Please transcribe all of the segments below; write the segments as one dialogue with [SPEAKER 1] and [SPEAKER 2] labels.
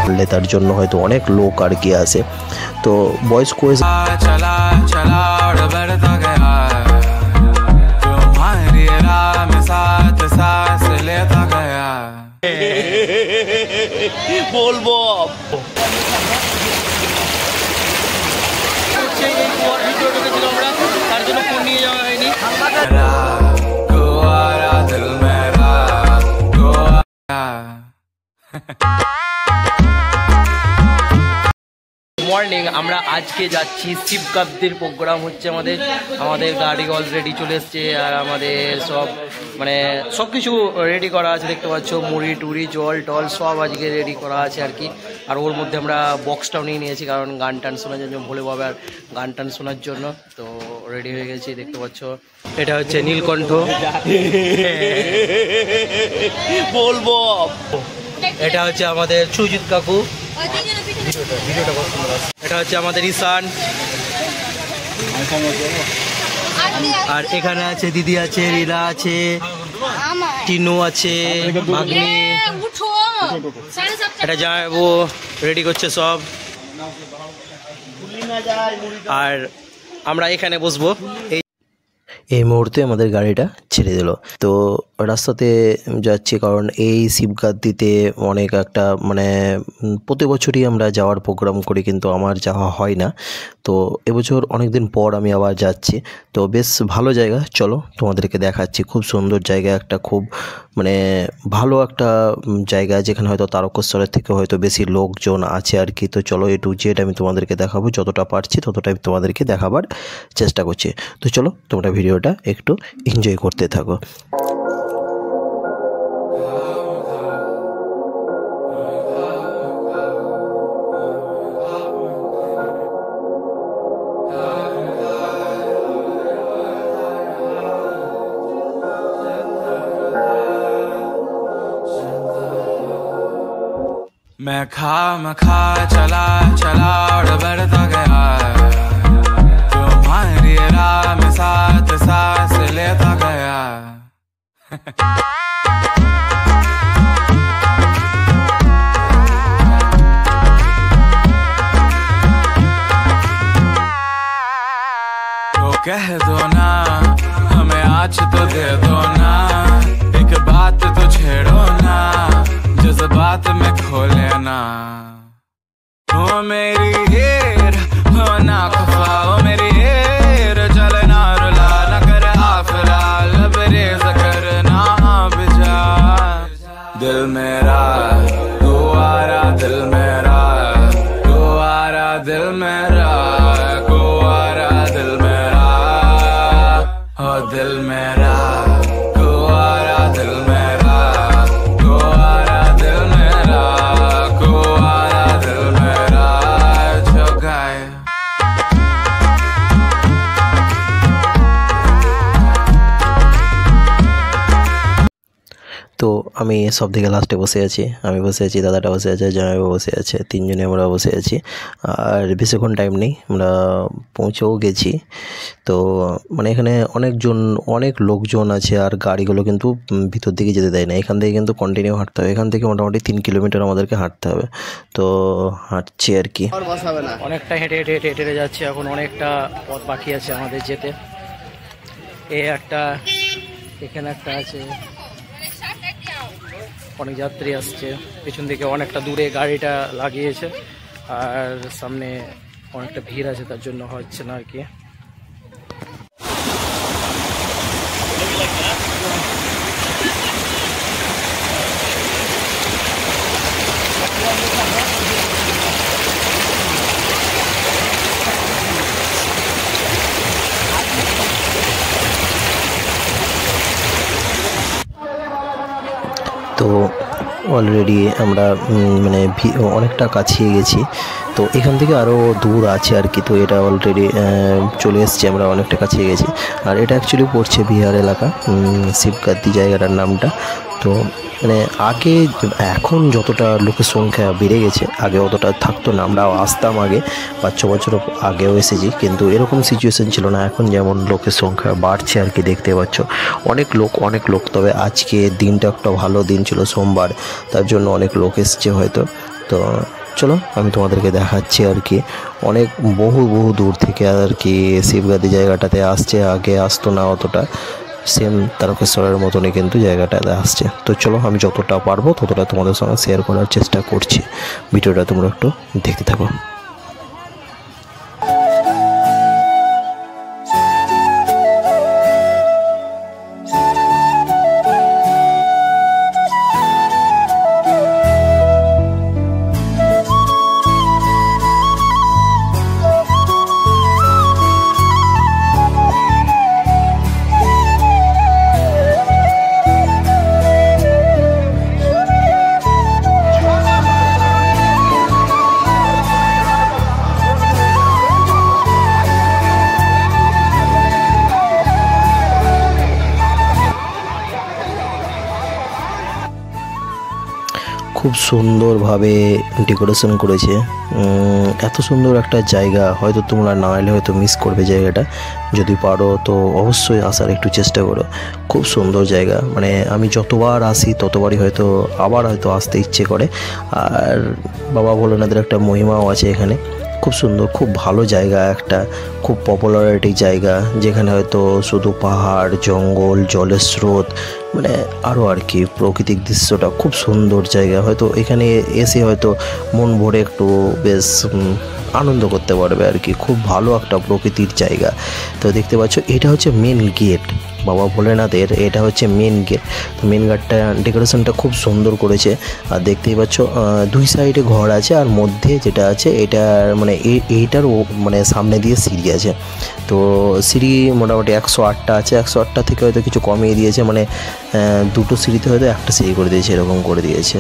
[SPEAKER 1] ঢাললে তার জন্য হয়তো অনেক লোক আর কি আসে। তো বয়েজ কোয়েস
[SPEAKER 2] বলবো তার জন্য ফোন নিয়ে যাওয়া হয়নি। মর্নিং, আমরা আজকে যাচ্ছি শিবকাপ্তির প্রোগ্রাম হচ্ছে আমাদের গাড়ি অলরেডি চলে এসছে আর আমাদের সব কিছু রেডি করা আছে, দেখতে পাচ্ছ মুড়ি টুড়ি জল টল সব আজকে রেডি করা আছে আর কি। আর ওর মধ্যে আমরা বক্সটাও নিয়ে নিয়েছি কারণ গান টান শোনার জন্য, ভোলে বাবার গান টান শোনার জন্য। তো রেডি হয়ে গেছি, দেখতে পাচ্ছ এটা হচ্ছে নীলকণ্ঠ, বলবো এটা হচ্ছে আমাদের সুজিত কাকু, এটা হচ্ছে আমাদের ঈশান, আর এখানে আছে দিদি আছে, রিলা আছে, টিনু আছে, ভাগ্নি, এটা যাবো রেডি করছে সব। আর আমরা এখানে বসবো।
[SPEAKER 1] এই মুহূর্তে আমাদের গাড়িটা ছেড়ে দিল। তো রাস্তাতে যাচ্ছি কারণ এই শিবগাদ্দিতে অনেক একটা প্রতি বছরই আমরা যাওয়ার প্রোগ্রাম করি, কিন্তু আমার যাওয়া হয় না। তো এবছর অনেক দিন পর আমি আবার যাচ্ছি। তো বেশ ভালো জায়গা, চলো তোমাদেরকে দেখাচ্ছি। খুব সুন্দর জায়গা, একটা খুব ভালো একটা জায়গা যেখানে হয়তো তারকেশ্বরের থেকে হয়তো বেশি লোকজন আছে আর কি। তো চলো A to Z আমি তোমাদেরকে দেখাবো, যতটা পারছি ততটাই তোমাদেরকে দেখাবার চেষ্টা করছি। তো চলো তোমরা ভিডিওটা একটু এনজয় করতে থাকো।
[SPEAKER 3] मैं खा चला और बढ़ता गया, तुम्हारी राह में साथ सांस लेता गया। तो कह दो ना हमें आज तो दे दो ना, एक बात तो छेड़ो ना, जज्बात में खो लेना। हो मेरी हीर हो ना खफा, हो मेरी हीर चलना रुला न कर आफरा, लबरेज करना बिजा। दिल मेरा गुवारा, दिल मेरा गुवारा, दिल मेरा गुवारा, दिल मेरा हो दिल मेरा गुवारा, दिल मेरा गुवारा, दिल मेरा गुवारा, दिल मेरा जो गाए।
[SPEAKER 1] তো আমি সব থেকে লাস্টে বসে আছি, আমি বসে আছি, দাদাটা বসে আছে, জামাইবাবু বসে আছে, তিনজনে আমরা বসে আছি। আর বেশিক্ষণ টাইম নেই, আমরা পৌঁছেও গেছি। তো এখানে অনেক লোকজন আছে আর গাড়িগুলো কিন্তু ভিতর দিকে যেতে দেয় না, এখান থেকে কিন্তু কন্টিনিউ হাঁটতে হবে। এখান থেকে মোটামুটি 3 কিলোমিটার আমাদেরকে হাঁটতে হবে। তো হাঁটছি আর কি,
[SPEAKER 2] অনেকটা হেঁটে হেঁটে হেঁটে হেঁটে যাচ্ছি, এখন অনেকটা পথ বাকি আছে আমাদের যেতে। এখানে একটা আছে, অনেক যাত্রী আসছে, পেছন দিকে অনেকটা দূরে গাড়িটা লাগিয়েছে আর সামনে অনেকটা ভিড় আছে, তার জন্য হচ্ছে না আর কি।
[SPEAKER 1] তো অলরেডি আমরা অনেকটা কাছিয়ে গেছি। তো এখান থেকে আরও দূর আছে আর কি। তো এটা অলরেডি চলে এসেছি, আমরা অনেকটা কাছিয়ে গেছি। আর এটা অ্যাকচুয়ালি পড়ছে বিহার এলাকা, শিবগাদ্দি জায়গাটার নামটা। তো আগে এখন যতটা লোকের সংখ্যা বেড়ে গেছে, আগে অতটা থাকতো না। আমরা আসতাম আগে 5-6 বছর আগেও এসেছি, কিন্তু এরকম সিচুয়েশন ছিল না। এখন যেমন লোকের সংখ্যা বাড়ছে আর কি, দেখতে পাচ্ছ অনেক লোক। তবে আজকে দিনটা একটা ভালো দিন ছিল, সোমবার, তার জন্য অনেক লোক এসছে হয়তো। তো চলো আমি তোমাদেরকে দেখাচ্ছি আর কি। অনেক বহু দূর থেকে আর কি শিবগাদি জায়গাটাতে আসছে, আগে আসতো না অতটা, সেম তারকেশ্বরের মতনই কিন্তু জায়গাটাতে আসছে। তো চলো আমি যতটা পারবো ততটা তোমাদের সঙ্গে শেয়ার করার চেষ্টা করছি। ভিডিওটা তোমরা একটু দেখতে থাকো। খুব সুন্দরভাবে ডেকোরেশন করেছে। এত সুন্দর একটা জায়গা হয়তো তোমরা না এলে হয়তো মিস করবে জায়গাটা। যদি পারো তো অবশ্যই আসার একটু চেষ্টা করো। খুব সুন্দর জায়গা, মানে আমি যতবার আসি ততবারই হয়তো আবার হয়তো আসতে ইচ্ছে করে। আর বাবা ভোলেনাথের একটা মহিমাও আছে এখানে। খুব সুন্দর, খুব ভালো জায়গা, একটা খুব পপুলারিটি জায়গা, যেখানে হয়তো শুধু পাহাড়, জঙ্গল, জলের স্রোত, মানে আরও আর কি প্রাকৃতিক দৃশ্যটা খুব সুন্দর জায়গা। হয়তো এখানে এসে হয়তো মন ভরে একটু বেশ আনন্দ করতে পারবে আর কি। খুব ভালো একটা প্রকৃতির জায়গা। তো দেখতে পাচ্ছ এটা হচ্ছে মেন গেট বাবা ভোলেনাথের, এটা হচ্ছে মেন গেট। তো মেন গেটটা ডেকোরেশনটা খুব সুন্দর করেছে। আর দেখতেই পাচ্ছ দুই সাইডে ঘর আছে, আর মধ্যে যেটা আছে এটা মানে এইটার মানে সামনে দিয়ে সিঁড়ি আছে। তো সিঁড়ি মোটামুটি 108টা আছে, 108টা থেকে হয়তো কিছু কমিয়ে দিয়েছে, মানে দুটো সিঁড়িতে হয়তো একটা সিঁড়ি করে দিয়েছে, এরকম করে দিয়েছে।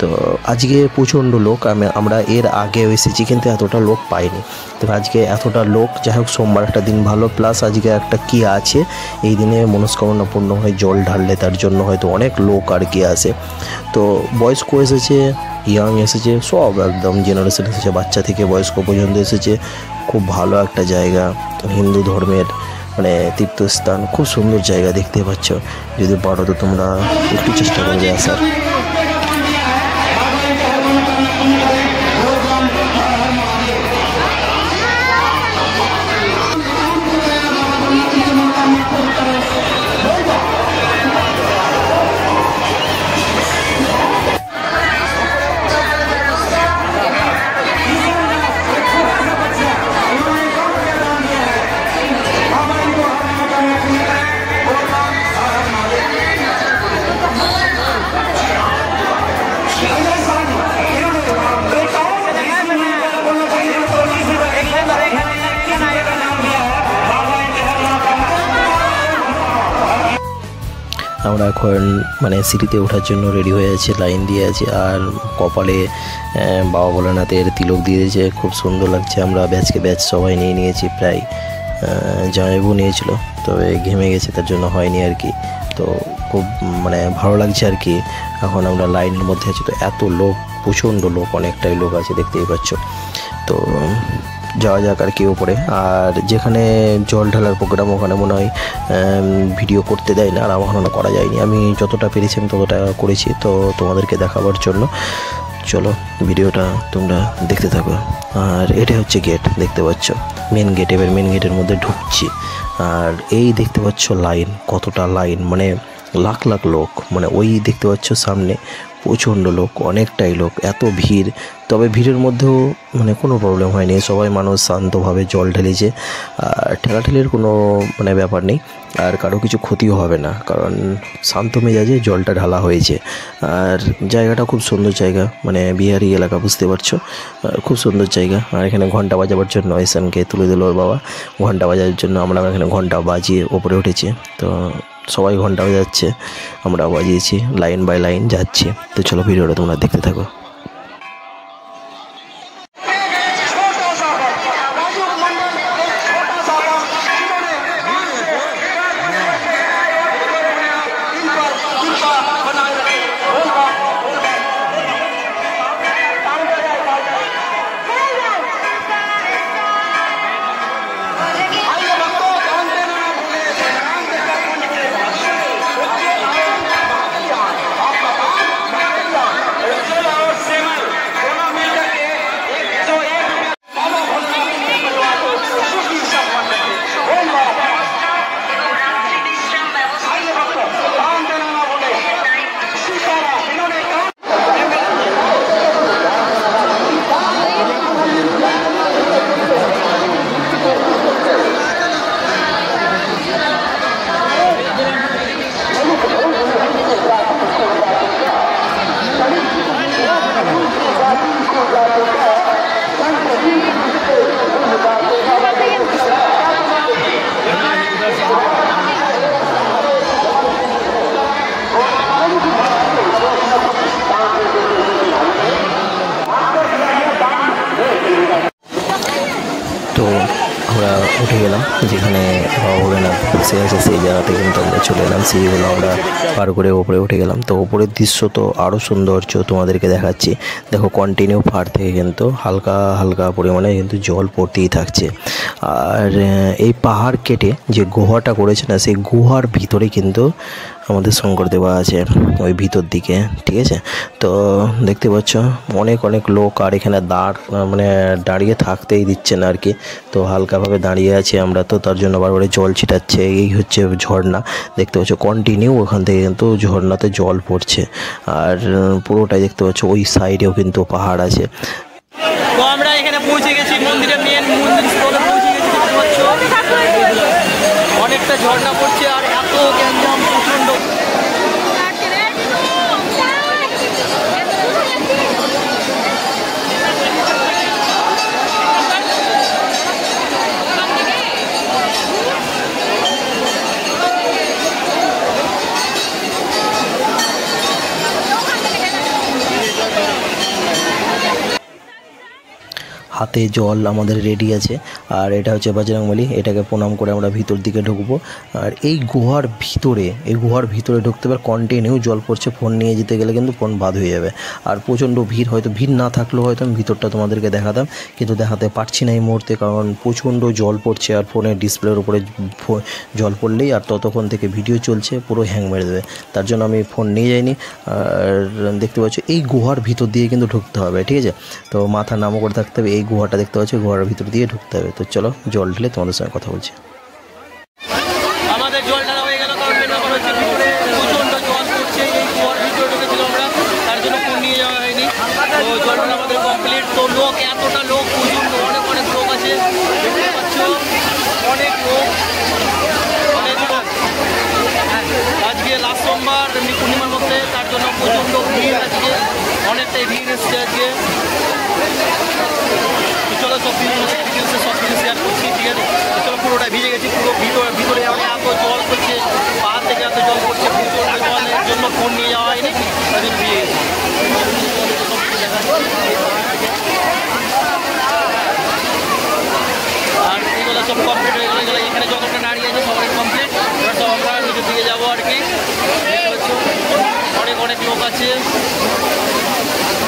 [SPEAKER 1] তো আজকে প্রচণ্ড লোক, আমরা এর আগে এসেছি কিন্তু এতটা লোক পাইনি। তো আজকে এতটা লোক, যাই হোক সোমবার একটা দিন ভালো, প্লাস আজকে একটা কি আছে এই দিনে মনস্কামনা পূর্ণ হয় জল ঢাললে, তার জন্য হয়তো অনেক লোক আর কি আসে। তো বয়স্ক এসেছে, ইয়াং এসেছে, সব একদম জেনারেশন এসেছে, বাচ্চা থেকে বয়স্ক পর্যন্ত এসেছে। খুব ভালো একটা জায়গা, হিন্দু ধর্মের মানে তীর্থস্থান, খুব সুন্দর জায়গা দেখতে পাচ্ছ। যদি পারো তো তোমরা একটু চেষ্টা করবে আসার। আমরা এখন মানে সিঁড়িতে ওঠার জন্য রেডি হয়ে আছি, লাইন দিয়ে আছি। আর কপালে বাবা ভোলেনাথের তিলক দিয়ে দিয়েছে, খুব সুন্দর লাগছে। আমরা ব্যাচকে ব্যাচ সবাই নিয়ে নিয়েছি, প্রায় জামাইবু নিয়েছিল, তবে ঘেমে গেছে তার জন্য হয়নি আর কি। তো খুব মানে ভালো লাগছে আর কি। এখন আমরা লাইনের মধ্যে আছি, তো এত লোক, প্রচণ্ড লোক, অনেকটাই লোক আছে দেখতেই পাচ্ছ। তো যাওয়া যাক আর কি উপরে। আর যেখানে জল ঢালার প্রোগ্রাম ওখানে মনে হয় ভিডিও করতে দেয় না, আর আবাহনা করা যায়নি। আমি যতটা পেরেছি আমি ততটা করেছি, তো তোমাদেরকে দেখাবার জন্য। চলো ভিডিওটা তোমরা দেখতে থাকো। আর এটা হচ্ছে গেট, দেখতে পাচ্ছ মেন গেট। এবার মেন গেটের মধ্যে ঢুকছি, আর এই দেখতে পাচ্ছ লাইন, কতটা লাইন, মানে লাখ লাখ লোক, মানে ওই দেখতে পাচ্ছ সামনে প্রচণ্ড লোক, অনেকটাই লোক, এত ভিড়। তবে ভিড়ের মধ্যেও মানে কোনো প্রবলেম হয়নি, সবাই মানুষ শান্তভাবে জল ঢেলেছে। আর ঠেলাঠেলির কোনো মানে ব্যাপার নেই, আর কারো কিছু ক্ষতিও হবে না, কারণ শান্ত মেজাজে জলটা ঢালা হয়েছে। আর জায়গাটা খুব সুন্দর জায়গা, মানে বিহারি এলাকা, বুঝতে পারছো, খুব সুন্দর জায়গা। আর এখানে ঘন্টা বাজাবার জন্য ঈশানকে তুলে দিল ওর বাবা, ঘন্টা বাজার জন্য আমরা এখানে ঘন্টা বাজিয়ে ওপরে উঠেছি। তো সবাই ঘন্টা বাজাচ্ছে, আমরা বাজিয়েছি, লাইন বাই লাইন যাচ্ছি। তো চলো ভিডিওটা তোমরা দেখতে থাকো। তো আমরা উঠে গেলাম, যেখানে ভোলেনাথ বসে আছে সেই জায়গাতে কিন্তু আমরা চলে এলাম। সিঁড়িগুলো আমরা পার করে ওপরে উঠে গেলাম। তো ওপরের দৃশ্য তো আরও সৌন্দর্য তোমাদেরকে দেখাচ্ছি। দেখো কন্টিনিউ পার থেকে কিন্তু হালকা হালকা পরিমাণে কিন্তু জল পড়তেই থাকছে। আর এই পাহাড় কেটে যে গুহাটা করেছে না, সেই গুহার ভিতরে কিন্তু আমাদের শঙ্করদেবা আছে, ওই ভিতর দিকে, ঠিক আছে। তো দেখতে পাচ্ছ অনেক অনেক লোক, আর এখানে দাঁড়িয়ে থাকতেই দিচ্ছে না আর কি। তো হালকাভাবে দাঁড়িয়ে আছি আমরা, তো তার জন্য বারবার জল ছিটাচ্ছে। এই হচ্ছে ঝর্ণা, দেখতে পাচ্ছ কন্টিনিউ ওখান থেকে কিন্তু ঝর্ণাতে জল পড়ছে। আর পুরোটাই দেখতে পাচ্ছ ওই সাইডেও কিন্তু পাহাড় আছে।
[SPEAKER 2] তো আমরা এখানে পৌঁছে গেছি, মন্দিরের মেন মন্দির স্থলে পৌঁছে গেছি। অনেকটা ঝর্ণা পড়ছে আর এত গ্যাঞ্জাম প্রচণ্ড।
[SPEAKER 1] হাতে জল আমাদের রেডি আছে, আর এটা হচ্ছে বজরংবলী। এটাকে প্রণাম করে আমরা ভিতর দিকে ঢুকবো। আর এই গুহার ভিতরে ঢুকতে পারে, কন্টিনিউ জল পড়ছে। ফোন নিয়ে যেতে গেলে কিন্তু ফোন বাদ হয়ে যাবে। আর প্রচণ্ড ভিড়, হয়তো ভিড় না থাকলেও হয়তো আমি ভিতরটা তোমাদেরকে দেখাতাম, কিন্তু দেখাতে পারছি না এই মুহূর্তে, কারণ প্রচণ্ড জল পড়ছে। আর ফোনের ডিসপ্লের উপরে জল পড়লেই আর ততক্ষণ থেকে ভিডিও চলছে, পুরো হ্যাং মেরে দেবে। তার জন্য আমি ফোন নিয়ে যাইনি। আর দেখতে পাচ্ছ এই গুহার ভিতর দিয়ে কিন্তু ঢুকতে হবে, ঠিক আছে। তো মাথা নামও করে থাকতে হবে। এই গুহাটা দেখতে পাচ্ছ, গুহার ভিতর দিয়ে ঢুকতে হবে। তো চলো জল ঢেলে তোমাদের সঙ্গে কথা বলছি।
[SPEAKER 2] আমাদের জল ঢালা হয়ে গেল, কারণ ব্যাপার হচ্ছে ভিতরে প্রচণ্ড জল পড়ছে। এই গুহার ভিতরে ঢুকেছিল আমরা, তার জন্য ফোন নিয়ে যাওয়া হয়নি। তো জল ঢালা আমাদের কমপ্লিট। তো লোক, এতটা লোক, প্রচণ্ড অনেক অনেক লোক আছে, দেখতে পাচ্ছ অনেক লোক। আজকে লাস্ট সোমবার, এমনি পূর্ণিমার মধ্যে, তার জন্য প্রচণ্ড ভিড় আজকে, অনেকটাই ভিড় এসছে আজকে। চলো সব ডিটেলসে সব কিছু শেয়ার করছি, ঠিক আছে। চলো পুরোটা ভিজে গেছি, পুরো ভিতরে এত জল পড়ছে, পাহাড় থেকে এত জল পড়ছে, প্রচণ্ড জলের জন্য ফোন নিয়ে যাওয়া হয়নি, তার জন্য ভিজে গেছি। আর এগুলো সব কমপ্লিট হয়ে গেলো। এখানে যতটা নারী আছে সবাই কমপ্লিট। এবার সব আমরা নিজের দিকে যাবো আর কি। অনেক অনেক লোক আছে,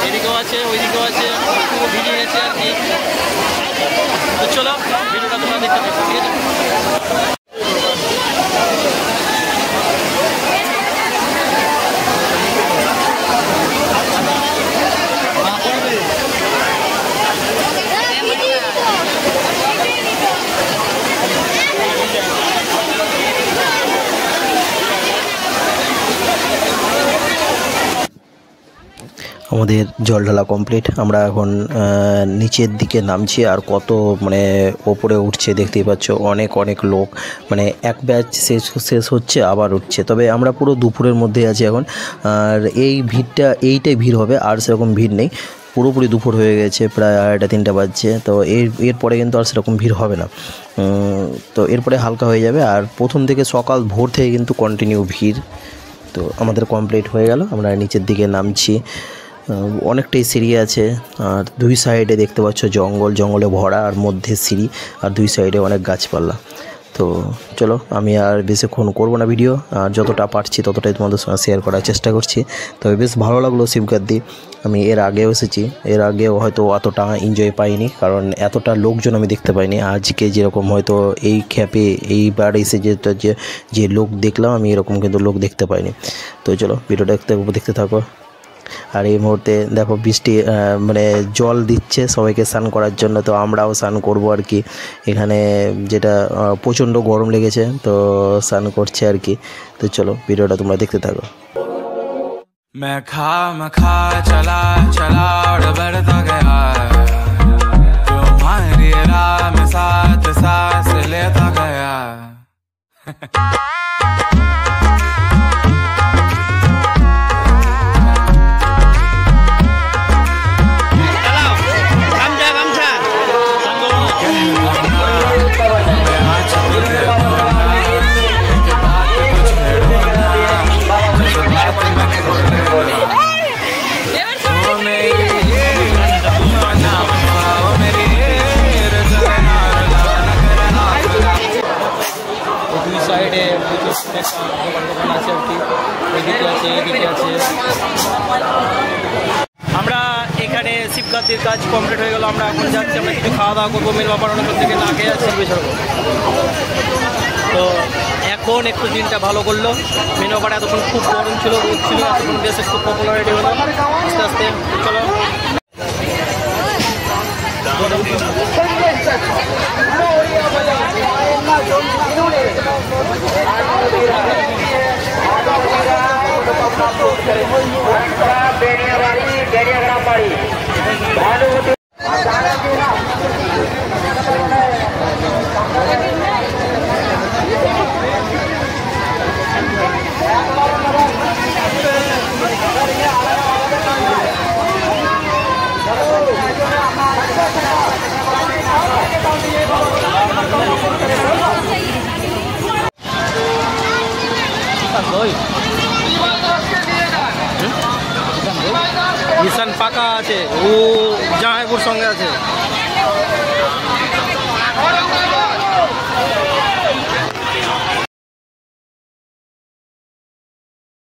[SPEAKER 2] এদিকেও আছে, ওইদিকেও আছে, পুরো ভিজে গেছে আর কি। তো চলো ভিডিওটা তোমরা দেখতে পাচ্ছ, ঠিক আছে।
[SPEAKER 1] আমাদের জল ঢালা কমপ্লিট। আমরা এখন নিচের দিকে নামছি। আর কত ওপরে উঠছে দেখতেই পাচ্ছ, অনেক অনেক লোক। এক ব্যাচ শেষ হচ্ছে, আবার উঠছে। তবে আমরা পুরো দুপুরের মধ্যে আছি এখন। আর এই এইটাই ভিড় হবে, আর সেরকম ভিড় নেই। পুরোপুরি দুপুর হয়ে গেছে, প্রায় 2:30-3টা বাজছে। তো এরপরে কিন্তু আর সেরকম ভিড় হবে না। তো এরপরে হালকা হয়ে যাবে। আর প্রথম থেকে সকাল ভোর থেকে কিন্তু কন্টিনিউ ভিড়। তো আমাদের কমপ্লিট হয়ে গেল, আমরা নিচের দিকে নামছি। অনেকটাই সিঁড়ি আছে, আর দুই সাইডে দেখতে পাচ্ছ জঙ্গলে ভরা, আর মধ্যে সিঁড়ি, আর দুই সাইডে অনেক গাছপালা। তো চলো আমি আর বেশিক্ষণ করবো না ভিডিও, আর যতটা পারছি ততটাই তোমাদের সঙ্গে শেয়ার করার চেষ্টা করছি। তবে বেশ ভালো লাগলো শিবগাদ্দি। আমি এর আগেও এসেছি, এর আগেও হয়তো অতটা এনজয় পাইনি, কারণ এতটা লোকজন আমি দেখতে পাইনি। আজকে যেরকম হয়তো এই খ্যাপে এইবার এসে যে লোক দেখলাম, আমি এরকম কিন্তু লোক দেখতে পাইনি। তো চলো ভিডিওটা দেখতে থাকো। আর এই মুহূর্তে দেখো বৃষ্টি জল দিচ্ছে সবাইকে স্নান করার জন্য। তো আমরাও স্নান করবো আর কি। এখানে যেটা প্রচণ্ড গরম লেগেছে, তো স্নান করছে আর কি। তো চলো ভিডিওটা তোমরা দেখতে থাকো।
[SPEAKER 3] मैं खा चला और बढ़ता गया, तुम्हारी राह में साथ सांस लेता गया।
[SPEAKER 2] দোকান আছে আর কি, এদিকে আছে এদিকে আছে। আমরা এখানে শিবগাদ্দির কাজ কমপ্লিট হয়ে গেল, আমরা এখন যাচ্ছি, আমরা কিছু খাওয়া দাওয়া করবো। মেন ব্যাপার অনেক থেকে না খেয়ে যাচ্ছি বেছাড়বো। তো এখন একটু দিনটা ভালো করলো। মেন ব্যাপার এতক্ষণ খুব গরম ছিল, রোদ ছিল, এতক্ষণ দেশে খুব পপুলারিটি হলো আস্তে আস্তে। চলো ঈশান পাকা আছে, ও জামাইপুর সঙ্গে আছে।